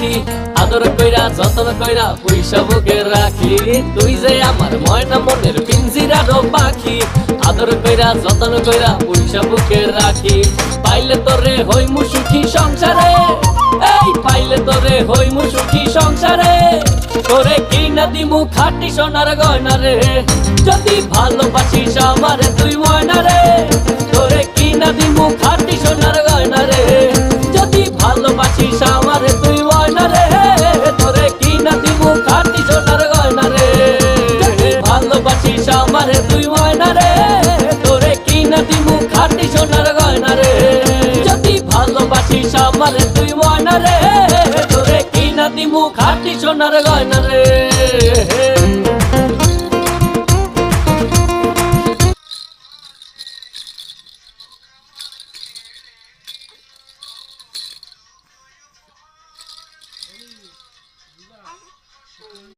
রাখি, আদর কইরা যত্ন কইরা পয়সা বুকে রাখি। তুই যে আমার ময়না মনের পিঞ্জিরারও পাখি, আদর কইরা যত্ন কইরা পয়সা বুকে রাখি। পাইলে তোরে হইমু সুখী সংসারে, এই পাইলে তোরে হইমু সুখী সংসারে। তোরে কিনা দিমু খাঁটি সোনার গয়না রে, যদি ভালোবাসিস আমারে তুই ময়না রে। তোরে কিনা দিমু খাঁটি সোনার গয়না রে, যদি ভালোবাসিস আমারে তুই ময়না রে। তোরে কিনা দিমু খাঁটি সোনার গয়না রে, যদি ভালোবাসিস আমারে তুই ময়না রে। তোরে কিনা দিমু খাঁটি সোনার গয়না রে, যদি ভালোবাসিস আমারে তুই ময়না রে। তোরে কিনা দিমু খাঁটি সোনার গয়না রে।